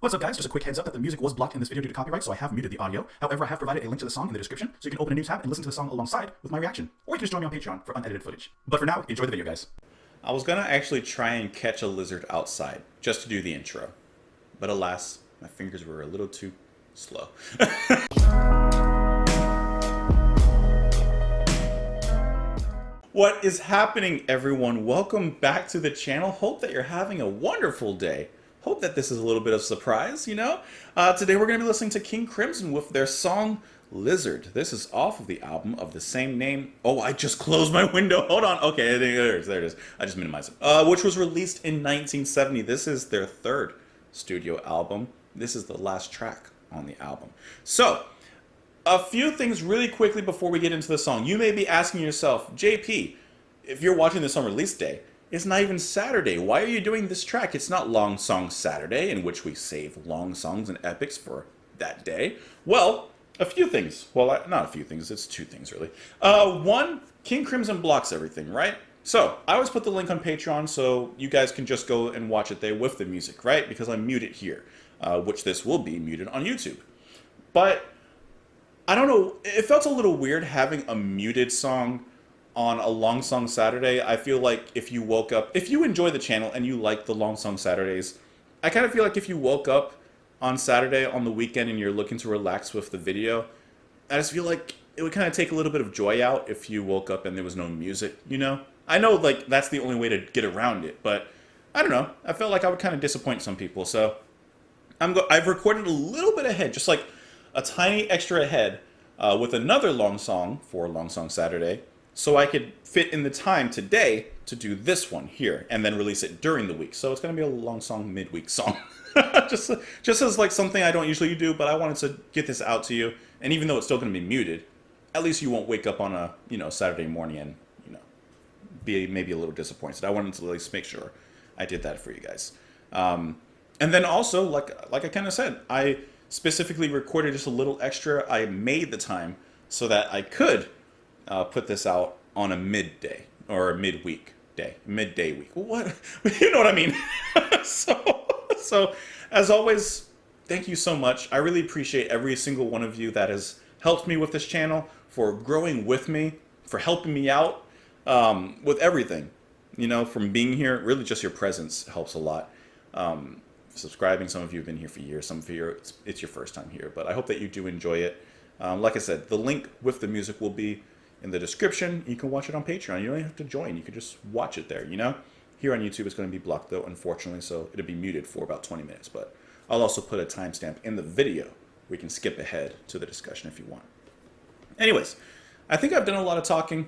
What's up, guys? Just a quick heads up that the music was blocked in this video due to copyright, so I have muted the audio. However, I have provided a link to the song in the description, so you can open a new tab and listen to the song alongside with my reaction. Or you can just join me on Patreon for unedited footage. But for now, enjoy the video, guys. I was gonna actually try and catch a lizard outside, just to do the intro. But alas, my fingers were a little too slow. What is happening, everyone? Welcome back to the channel. Hope that you're having a wonderful day. Hope that this is a little bit of a surprise, you know? Today we're going to be listening to King Crimson with their song, Lizard. This is off of the album of the same name. Oh, I just closed my window. Hold on. Okay, there it is. I just minimized it. Which was released in 1970. This is their third studio album. This is the last track on the album. So, a few things really quickly before we get into the song. You may be asking yourself, JP, if you're watching this on release day, it's not even Saturday. Why are you doing this track? It's not Long Song Saturday, in which we save long songs and epics for that day. Well, a few things. Well, not a few things. It's two things, really. One, King Crimson blocks everything, right? So, I always put the link on Patreon so you guys can just go and watch it there with the music, right? Because I mute it here, which this will be muted on YouTube. But I don't know, it felt a little weird having a muted song on a Long Song Saturday. I feel like if you woke up, if you enjoy the channel and you like the Long Song Saturdays, I kind of feel like if you woke up on Saturday on the weekend and you're looking to relax with the video, I just feel like it would kind of take a little bit of joy out if you woke up and there was no music, you know? I know, like, that's the only way to get around it, but I don't know. I felt like I would kind of disappoint some people, so I've recorded a little bit ahead, just like a tiny extra ahead with another long song for Long Song Saturday, so I could fit in the time today to do this one here and then release it during the week. So it's going to be a long song midweek song. just as like something I don't usually do, but I wanted to get this out to you. And even though it's still going to be muted, at least you won't wake up on a, Saturday morning and, be maybe a little disappointed. I wanted to at least make sure I did that for you guys. And then also, like I kind of said, I specifically recorded just a little extra. I made the time so that I could put this out on a midday or a midweek day, midday week. What? You know what I mean? so as always, thank you so much. I really appreciate every single one of you that has helped me with this channel, for growing with me, for helping me out with everything. From being here, really just your presence helps a lot. Subscribing, some of you have been here for years, some of you it's your first time here, but I hope that you do enjoy it. Like I said, the link with the music will be in the description. You can watch it on Patreon. You don't even have to join. You can just watch it there, Here on YouTube, it's going to be blocked, though, unfortunately, so it'll be muted for about 20 minutes, but I'll also put a timestamp in the video. We can skip ahead to the discussion if you want. Anyways, I think I've done a lot of talking,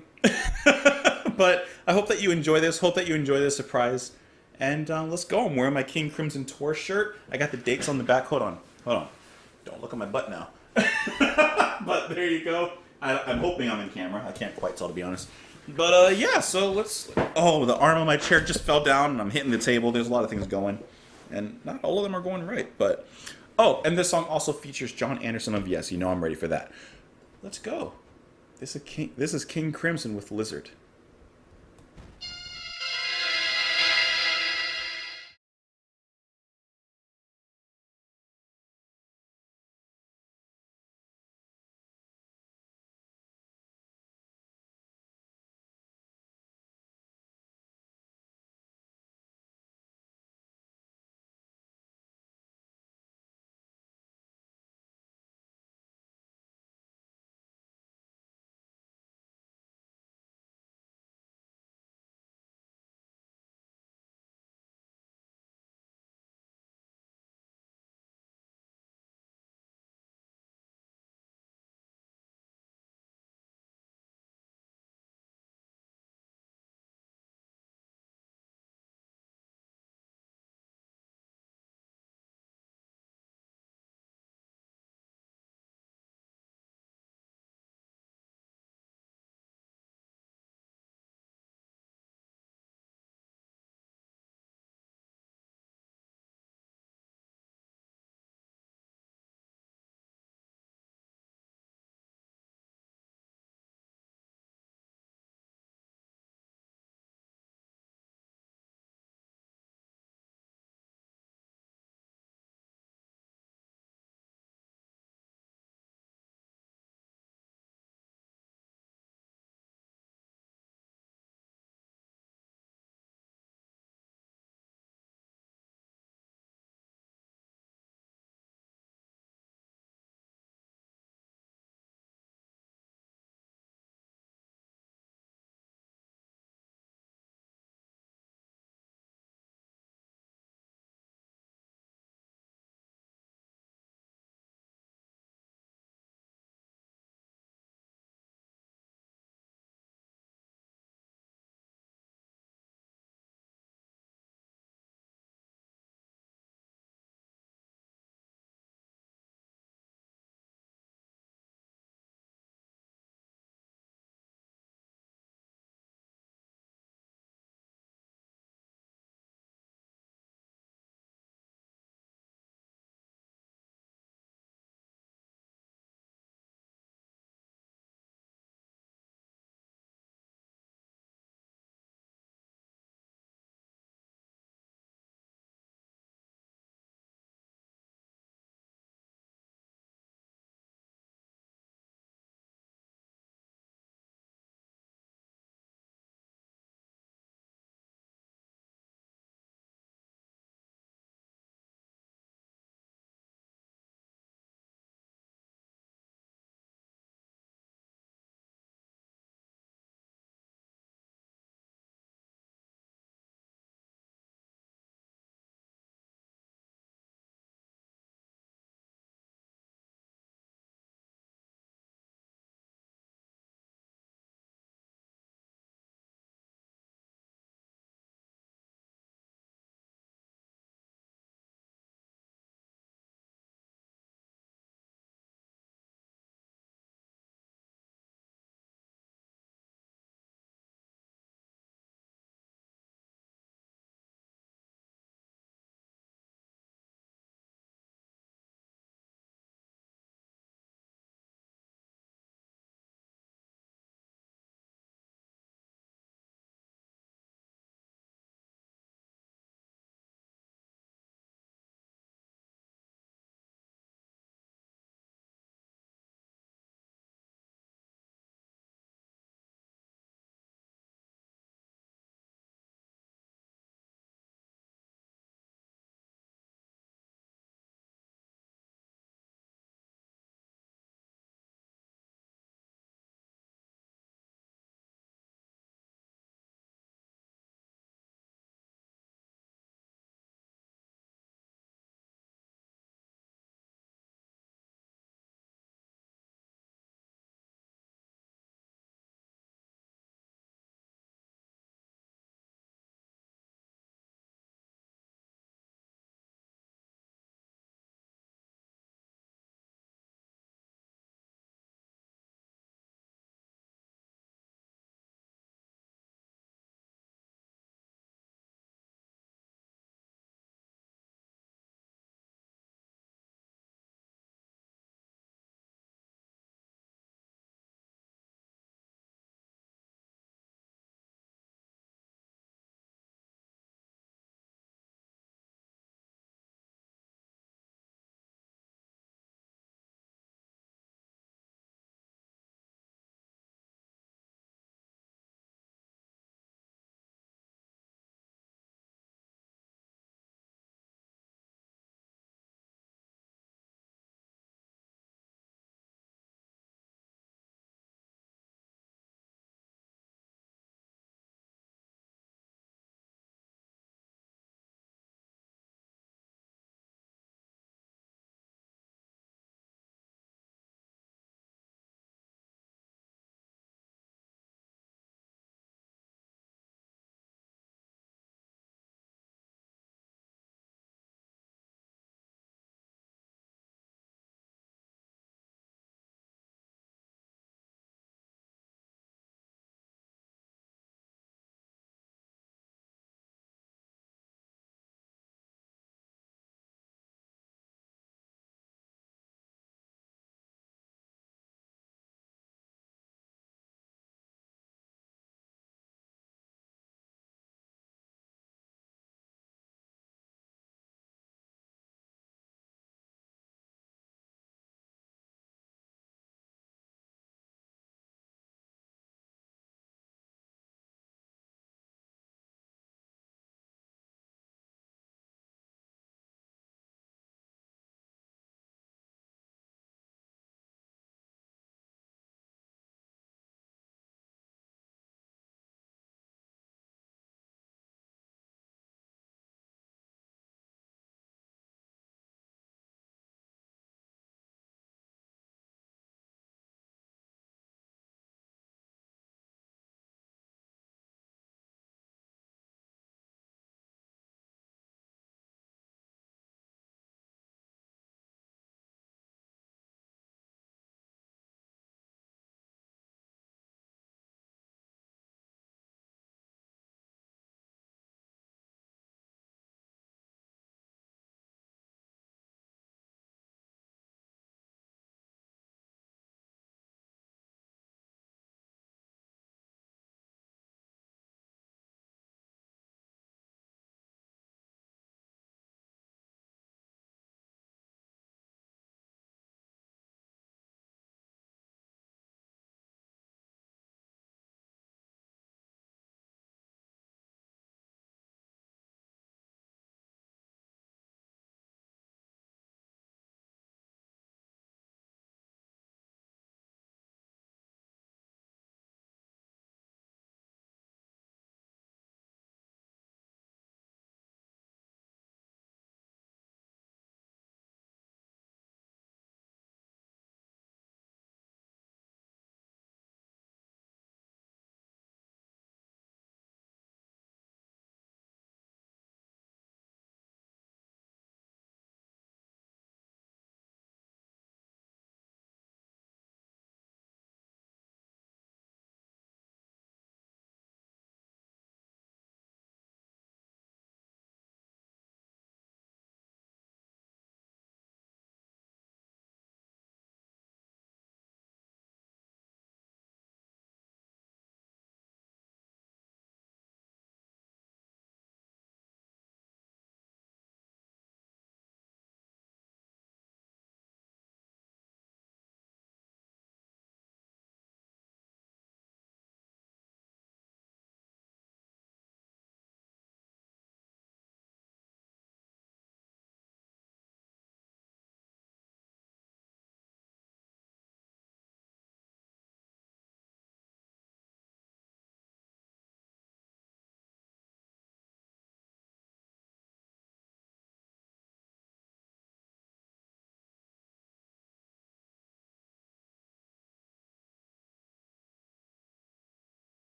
but I hope that you enjoy this. Hope that you enjoy this surprise. And let's go. I'm wearing my King Crimson Tour shirt. I got the dates on the back. Hold on. Don't look at my butt now. But there you go. I'm hoping I'm in camera. I can't quite tell, to be honest. But yeah, so let's... Oh, the arm of my chair just fell down and I'm hitting the table. There's a lot of things going. And not all of them are going right, but... Oh, and this song also features John Anderson of Yes. I'm ready for that. Let's go. This is King Crimson with Lizard.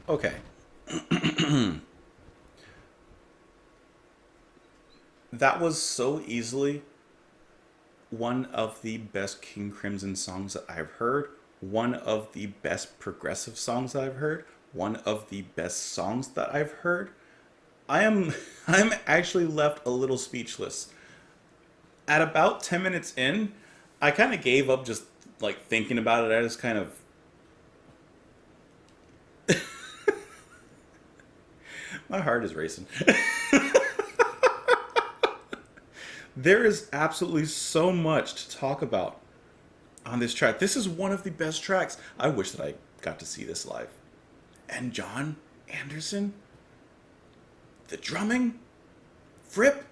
Okay. That was so easily one of the best King Crimson songs that I've heard, one of the best progressive songs that I've heard, one of the best songs that I've heard. I am I'm actually left a little speechless. At about 10 minutes in, I kind of gave up just like thinking about it. I just kind of my heart is racing. There is absolutely so much to talk about on this track. This is one of the best tracks. I wish that I got to see this live. And John Anderson, the drumming, Fripp,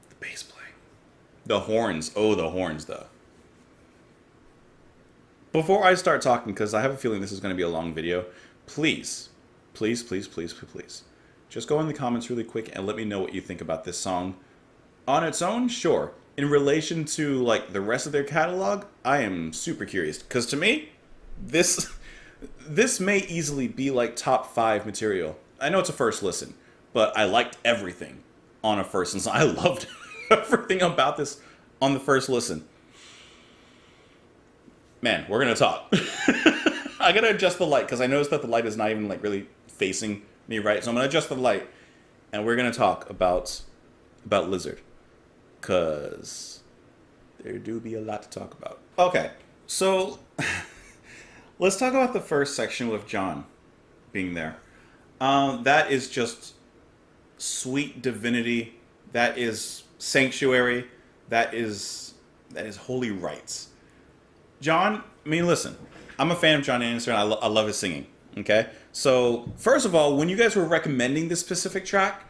the bass playing, the horns. Oh, the horns, though. Before I start talking, because I have a feeling this is going to be a long video, please, please, please, please, please, please, just go in the comments really quick and let me know what you think about this song. On its own, sure. In relation to like the rest of their catalog, I am super curious. Because to me, this may easily be like top 5 material. I know it's a first listen, but I liked everything on a first listen. I loved everything about this on the first listen. Man, we're gonna talk. I gotta adjust the light because I noticed that the light is not even like really facing me right. So I'm gonna adjust the light, and we're gonna talk about Lizard, cause there do be a lot to talk about. Okay, so let's talk about the first section with John being there. That is just sweet divinity. That is sanctuary. That is holy rites. John, I mean, listen, I'm a fan of John Anderson. I love his singing. Okay, so first of all, when you guys were recommending this specific track,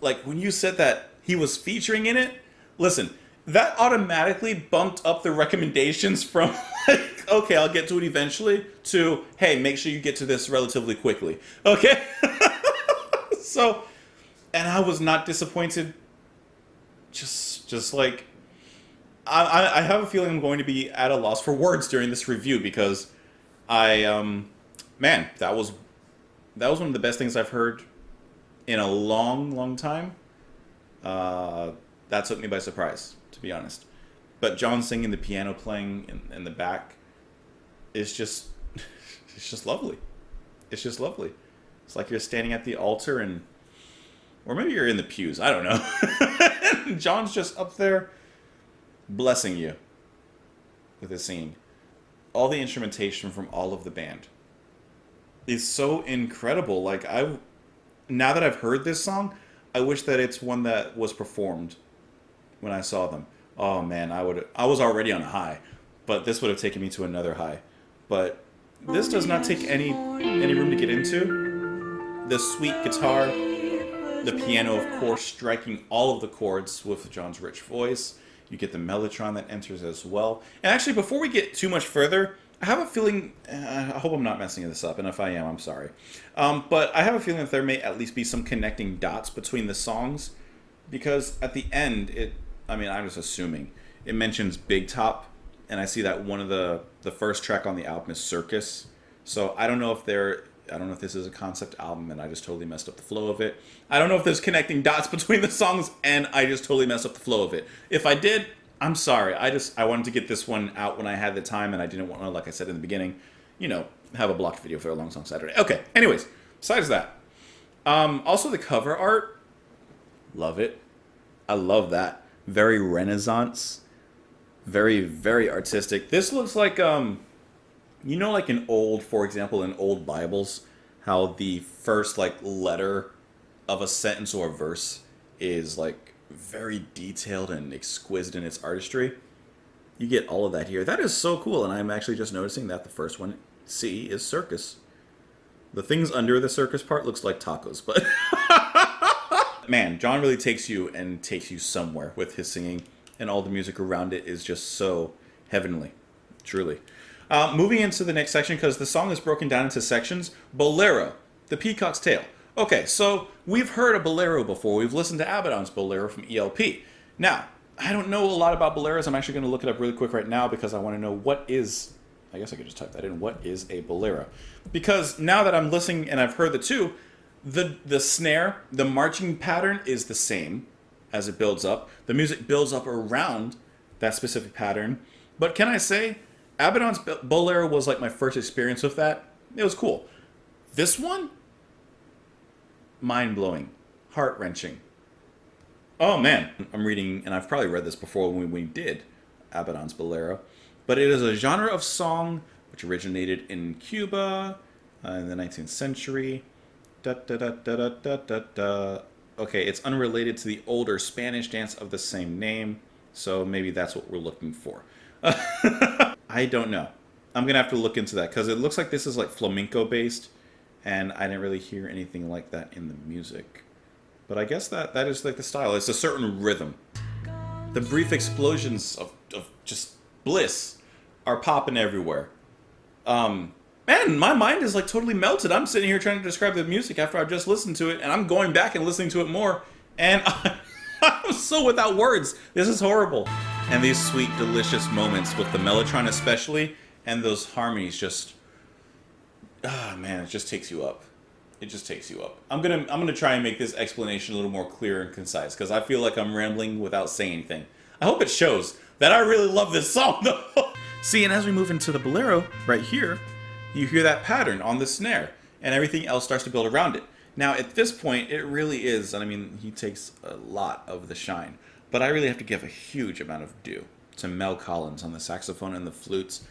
like when you said that he was featuring in it, listen, that automatically bumped up the recommendations from like, okay, I'll get to it eventually, to, hey, make sure you get to this relatively quickly. Okay? So, and I was not disappointed. Just like, I have a feeling I'm going to be at a loss for words during this review because man, that was one of the best things I've heard in a long, long time. That took me by surprise, to be honest. But John singing, the piano playing in the back is just, it's just lovely. It's just lovely. It's like you're standing at the altar or maybe you're in the pews. I don't know. John's just up there blessing you with his singing. All the instrumentation from all of the band is so incredible. Like, now that I've heard this song, I wish that it's one that was performed when I saw them. Oh man, I was already on a high, but this would have taken me to another high. But this does not take any room to get into. The sweet guitar, the piano, of course, striking all of the chords with John's rich voice. You get the mellotron that enters as well. And actually, before we get too much further, I have a feeling, I hope I'm not messing this up, and if I am, I'm sorry. But I have a feeling that there may at least be some connecting dots between the songs, because at the end, I'm just assuming, it mentions Big Top, and I see that one of the first track on the album is Circus. So I don't know if this is a concept album and I just totally messed up the flow of it. I don't know if there's connecting dots between the songs and I just totally messed up the flow of it. If I did, I'm sorry. I wanted to get this one out when I had the time and I didn't want to, like I said in the beginning, have a blocked video for a long song Saturday. Okay, anyways, besides that. Also the cover art, love it. I love that. Very Renaissance. Very, very artistic. This looks like, like in old Bibles, how the first, letter of a sentence or a verse is, very detailed and exquisite in its artistry. You get all of that here. That is so cool, and I'm actually just noticing that the first one, C, is circus. The things under the circus part looks like tacos, but... Man, John really takes you somewhere with his singing, and all the music around it is just so heavenly, truly. Moving into the next section, because the song is broken down into sections. Bolero, the Peacock's Tail. Okay, so we've heard a bolero before. We've listened to Abaddon's Bolero from ELP. Now, I don't know a lot about boleros. I'm actually going to look it up really quick right now because I want to know what is I guess I could just type that in. What is a bolero? Because now that I'm listening and I've heard the two, the snare, the marching pattern is the same as it builds up. The music builds up around that specific pattern. But can I say, Abaddon's bolero was like my first experience with that. It was cool. This one, mind-blowing, heart-wrenching. Oh man, I'm reading, and I've probably read this before when we did Abaddon's bolero, but it is a genre of song which originated in Cuba in the 19th century. Da, da, da, da, da, da, da, da. Okay, it's unrelated to the older Spanish dance of the same name, so maybe that's what we're looking for. I don't know. I'm going to have to look into that, because it looks like this is like flamenco-based, and I didn't really hear anything like that in the music. But I guess that is like the style. It's a certain rhythm. The brief explosions of just bliss are popping everywhere. Man, my mind is like totally melted. I'm sitting here trying to describe the music after I've just listened to it, and I'm going back and listening to it more, and I'm so without words. This is horrible. And these sweet, delicious moments with the mellotron especially, and those harmonies just, man, it just takes you up. It just takes you up. I'm gonna try and make this explanation a little more clear and concise, because I feel like I'm rambling without saying anything. I hope it shows that I really love this song, though. See, and as we move into the bolero, right here, you hear that pattern on the snare, and everything else starts to build around it. Now, at this point, it really is, and I mean, he takes a lot of the shine, but I really have to give a huge amount of due to Mel Collins on the saxophone and the flutes,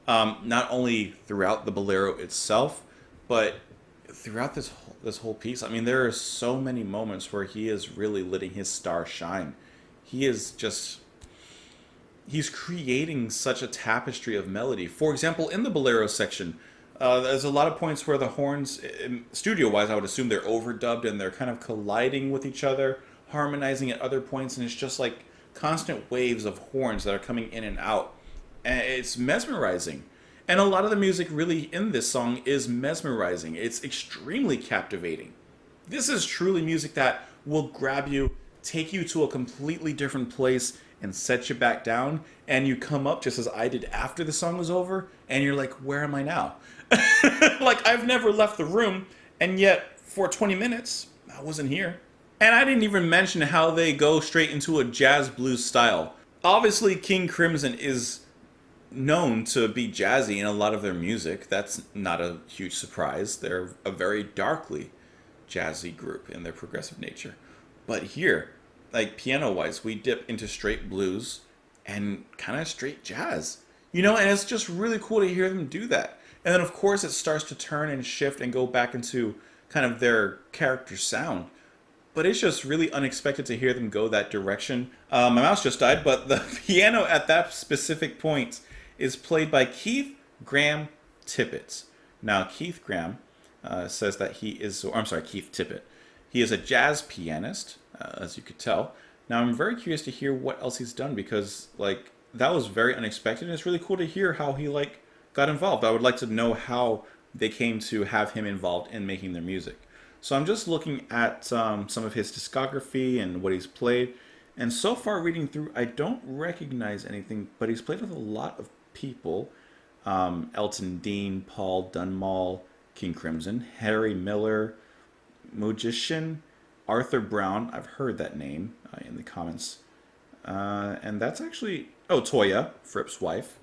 not only throughout the bolero itself, but throughout this whole piece. I mean, there are so many moments where he is really letting his star shine. He's creating such a tapestry of melody. For example, in the bolero section, there's a lot of points where the horns, studio-wise, I would assume they're overdubbed and they're kind of colliding with each other, harmonizing at other points, and it's just like constant waves of horns that are coming in and out. And it's mesmerizing. And a lot of the music really in this song is mesmerizing. It's extremely captivating. This is truly music that will grab you, take you to a completely different place, and set you back down, and you come up just as I did after the song was over, and you're like, where am I now? Like, I've never left the room, and yet for 20 minutes, I wasn't here. And I didn't even mention how they go straight into a jazz blues style. Obviously, King Crimson is known to be jazzy in a lot of their music. That's not a huge surprise. They're a very darkly jazzy group in their progressive nature. But here, like piano-wise, we dip into straight blues and kind of straight jazz. You know, and it's just really cool to hear them do that. And then, of course, it starts to turn and shift and go back into kind of their character sound. But it's just really unexpected to hear them go that direction. My mouse just died, but the piano at that specific point is played by Keith Graham Tippett. Now, Keith Graham says that Keith Tippett. He is a jazz pianist, as you could tell. Now, I'm very curious to hear what else he's done, because, like, that was very unexpected, and it's really cool to hear how he, like, got involved. I would like to know how they came to have him involved in making their music. So I'm just looking at some of his discography and what he's played, and so far reading through, I don't recognize anything, but he's played with a lot of people. Elton Dean, Paul Dunmall, King Crimson, Harry Miller, Magician, Arthur Brown. I've heard that name in the comments. And that's actually... Oh, Toya, Fripp's wife.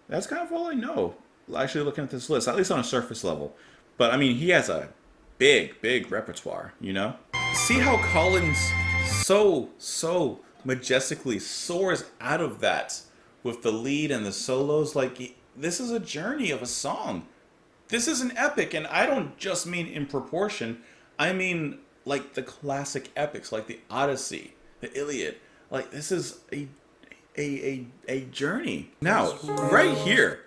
That's kind of all I know, actually, looking at this list, at least on a surface level. But, I mean, he has a big, big repertoire, you know? See how Collins so majestically soars out of that with the lead and the solos. Like, this is a journey of a song. This is an epic, and I don't just mean in proportion. I mean, like, the classic epics, like the Odyssey, the Iliad. Like, this is a journey. Now, right here,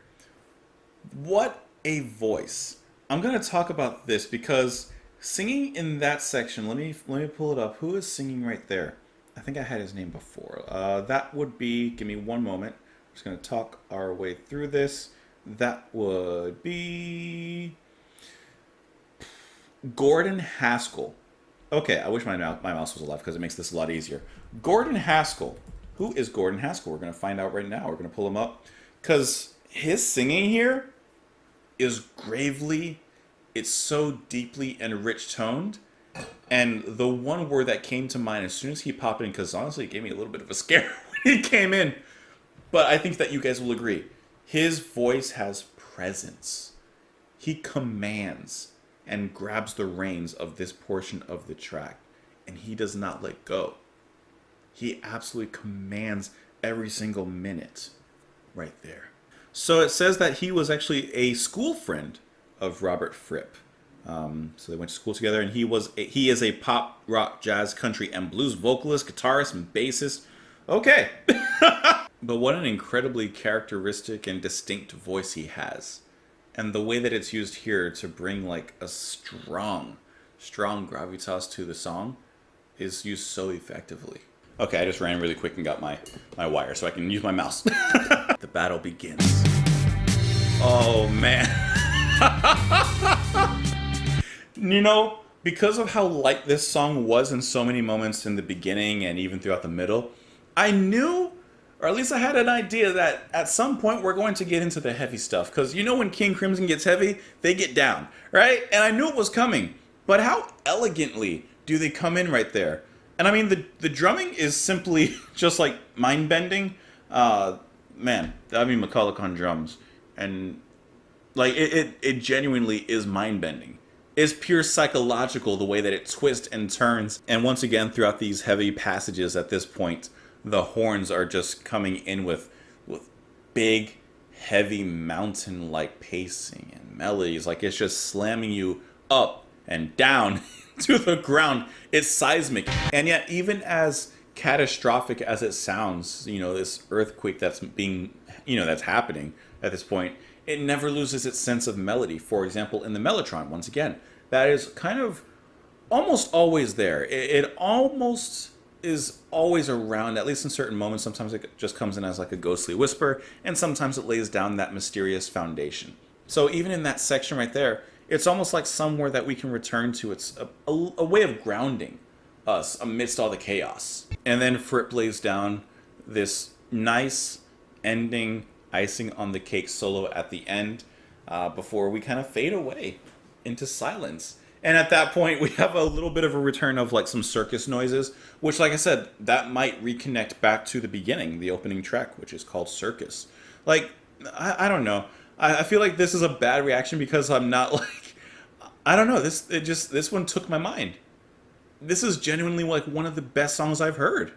what a voice. I'm going to talk about this because singing in that section, let me pull it up. Who is singing right there? I think I had his name before. That would be, give me one moment. I'm just going to talk our way through this. That would be Gordon Haskell. Okay, I wish my mouse was alive because it makes this a lot easier. Gordon Haskell. Who is Gordon Haskell? We're going to find out right now. We're going to pull him up because his singing here is gravely, it's so deeply and rich toned. And the one word that came to mind as soon as he popped in, because honestly it gave me a little bit of a scare when he came in, but I think that you guys will agree, his voice has presence. He commands and grabs the reins of this portion of the track, and he does not let go. He absolutely commands every single minute right there. So it says that he was actually a school friend of Robert Fripp. So they went to school together, and he is a pop, rock, jazz, country, and blues vocalist, guitarist, and bassist. Okay. But what an incredibly characteristic and distinct voice he has. And the way that it's used here to bring like a strong gravitas to the song is used so effectively. Okay, I just ran really quick and got my wire so I can use my mouse. The battle begins. Oh, man. You know, because of how light this song was in so many moments in the beginning and even throughout the middle, I knew, or at least I had an idea that at some point we're going to get into the heavy stuff. Because you know when King Crimson gets heavy, they get down, right? And I knew it was coming. But how elegantly do they come in right there? And I mean, the drumming is simply just like mind-bending. Man, I mean, McCulloch on drums. And like, it genuinely is mind-bending. It's pure psychological, the way that it twists and turns. And once again, throughout these heavy passages at this point, the horns are just coming in with big, heavy, mountain-like pacing and melodies. Like, it's just slamming you up and down to the ground. It's seismic. And yet, even as catastrophic as it sounds, you know, this earthquake that's being, you know, that's happening at this point, it never loses its sense of melody. For example, in the Mellotron, once again, that is kind of almost always there. It almost is always around, at least in certain moments. Sometimes it just comes in as like a ghostly whisper, and sometimes it lays down that mysterious foundation. So even in that section right there, it's almost like somewhere that we can return to. It's a way of grounding us amidst all the chaos. And then Fripp lays down this nice ending, icing on the cake solo at the end, before we kind of fade away into silence. And at that point, we have a little bit of a return of like some circus noises, which, like I said, that might reconnect back to the beginning, the opening track, which is called Circus. Like, I don't know. I feel like this is a bad reaction because I'm not like, I don't know. This one took my mind. This is genuinely like one of the best songs I've heard.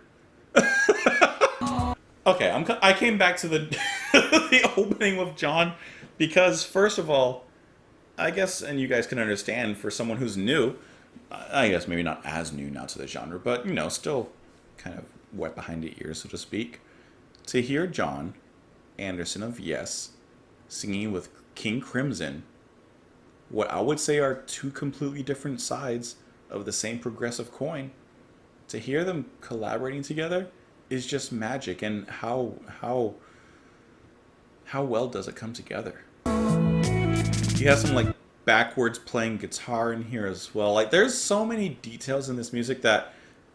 Okay, I came back to the the opening with John because, first of all, I guess, and you guys can understand, for someone who's new, I guess maybe not as new now to the genre, but, you know, still kind of wet behind the ears, so to speak, to hear John Anderson of Yes singing with King Crimson, what I would say are two completely different sides of the same progressive coin, to hear them collaborating together is just magic. And how well does it come together? He has some like backwards playing guitar in here as well. Like, there's so many details in this music that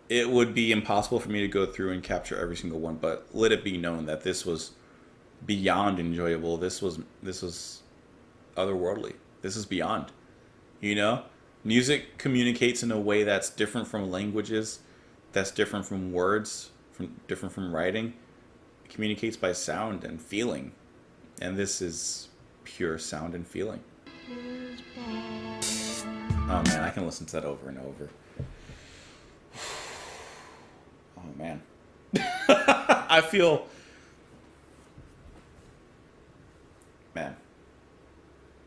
it would be impossible for me to go through and capture every single one. But let it be known that this was beyond enjoyable. This was otherworldly. This is beyond. You know, music communicates in a way that's different from languages, that's different from words, different from writing. It communicates by sound and feeling, and this is pure sound and feeling. Oh man, I can listen to that over and over. Oh man. I feel... Man.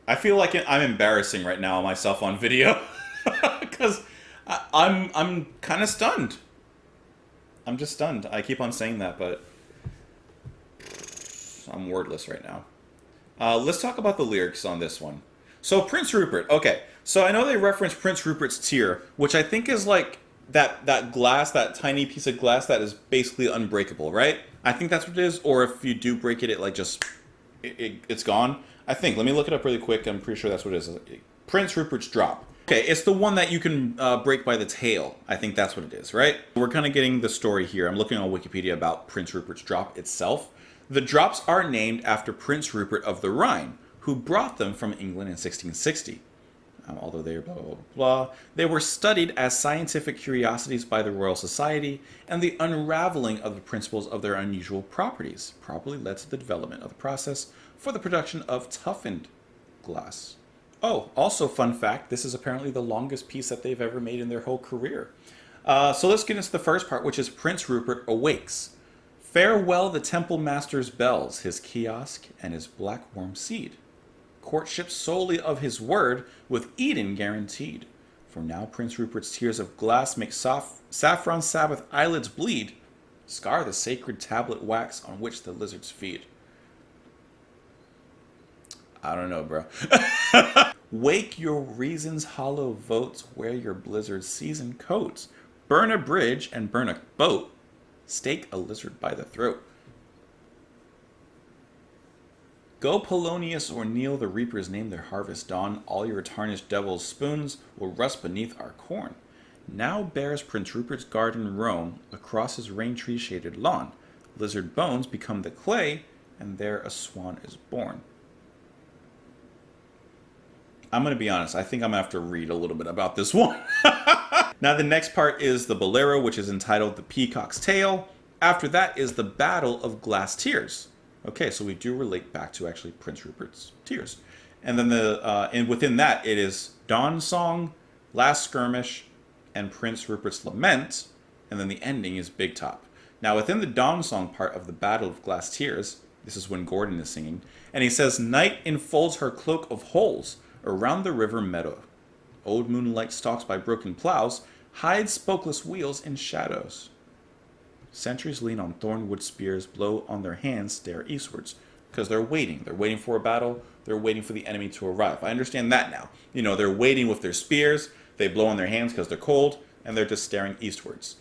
I feel like I'm embarrassing right now myself on video. Because I'm kind of stunned. I'm just stunned. I keep on saying that, but I'm wordless right now. Let's talk about the lyrics on this one. So Prince Rupert. Okay, so I know they reference Prince Rupert's tear, which I think is like that glass, that tiny piece of glass that is basically unbreakable, right? I think that's what it is. Or if you do break it, it like just it's gone. I think. Let me look it up really quick. I'm pretty sure that's what it is. Prince Rupert's drop. Okay, it's the one that you can break by the tail. I think that's what it is, right? We're kind of getting the story here. I'm looking on Wikipedia about Prince Rupert's drop itself. The drops are named after Prince Rupert of the Rhine, who brought them from England in 1660. Although they are blah, blah, blah, blah, they were studied as scientific curiosities by the Royal Society, and the unraveling of the principles of their unusual properties probably led to the development of the process for the production of toughened glass. Oh, also fun fact, this is apparently the longest piece that they've ever made in their whole career. So let's get into the first part, which is Prince Rupert Awakes. Farewell the temple master's bells, his kiosk, and his black worm seed. Courtship solely of his word, with Eden guaranteed. For now Prince Rupert's tears of glass make saffron Sabbath eyelids bleed, scar the sacred tablet wax on which the lizards feed. I don't know, bro. Wake your reason's hollow votes, wear your blizzard season coats, burn a bridge and burn a boat, stake a lizard by the throat. Go Polonius or kneel, the reapers name their harvest dawn. All your tarnished devil's spoons will rust beneath our corn. Now bears Prince Rupert's garden roam across his rain tree shaded lawn. Lizard bones become the clay, and there a swan is born. I'm going to be honest, I think I'm going to have to read a little bit about this one. Now the next part is the bolero, which is entitled The Peacock's Tale. After that is the Battle of Glass Tears. Okay, so we do relate back to actually Prince Rupert's Tears. And then and within that, it is Dawn Song, Last Skirmish, and Prince Rupert's Lament. And then the ending is Big Top. Now within the Dawn Song part of the Battle of Glass Tears, this is when Gordon is singing, and he says, Night enfolds her cloak of holes around the river meadow. Old moonlight stalks by broken plows, hides spokeless wheels in shadows. Sentries lean on thornwood spears, blow on their hands, stare eastwards. Because they're waiting. They're waiting for a battle. They're waiting for the enemy to arrive. I understand that now. You know, they're waiting with their spears. They blow on their hands because they're cold. And they're just staring eastwards.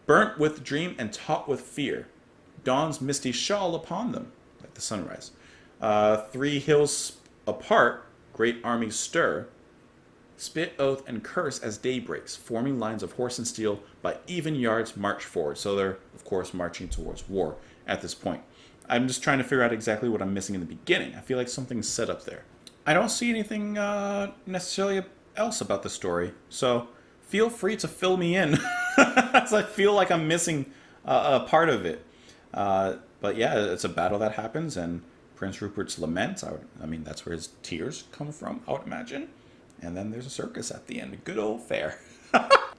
Burnt with dream and taut with fear. Dawn's misty shawl upon them, like the sunrise. 3 hills apart, great armies stir. Spit, oath, and curse as day breaks, forming lines of horse and steel by even yards march forward. So they're, of course, marching towards war at this point. I'm just trying to figure out exactly what I'm missing in the beginning. I feel like something's set up there. I don't see anything necessarily else about the story, so feel free to fill me in, as I feel like I'm missing a part of it. But yeah, it's a battle that happens, and Prince Rupert's Lament, I mean, that's where his tears come from, I would imagine. And then there's a circus at the end, a good old fair.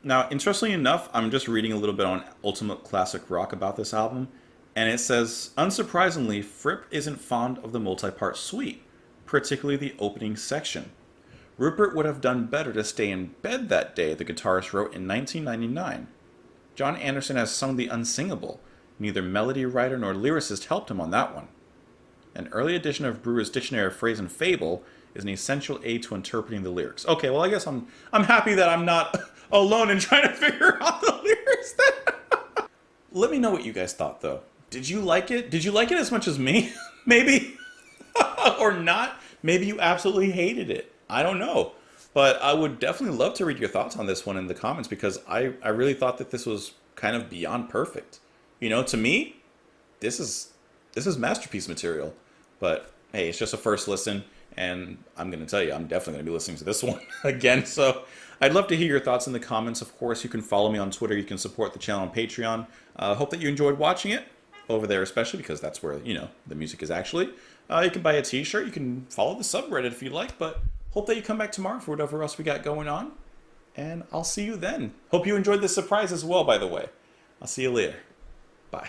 Now, interestingly enough, I'm just reading a little bit on Ultimate Classic Rock about this album, and it says, unsurprisingly, Fripp isn't fond of the multi-part suite, particularly the opening section. Rupert would have done better to stay in bed that day, the guitarist wrote in 1999. John Anderson has sung the unsingable. Neither melody writer nor lyricist helped him on that one. An early edition of Brewer's Dictionary of Phrase and Fable is an essential aid to interpreting the lyrics. Okay, well, I guess I'm happy that I'm not alone in trying to figure out the lyrics. Let me know what you guys thought, though. Did you like it? Did you like it as much as me? Maybe. Or not? Maybe you absolutely hated it. I don't know. But I would definitely love to read your thoughts on this one in the comments, because I really thought that this was kind of beyond perfect. You know, to me, this is masterpiece material. But hey, it's just a first listen. And I'm going to tell you, I'm definitely going to be listening to this one again. So I'd love to hear your thoughts in the comments. Of course, you can follow me on Twitter. You can support the channel on Patreon. Hope that you enjoyed watching it over there, especially because that's where, you know, the music is actually. You can buy a t-shirt. You can follow the subreddit if you'd like. But hope that you come back tomorrow for whatever else we got going on. And I'll see you then. Hope you enjoyed the surprise as well, by the way. I'll see you later. Bye.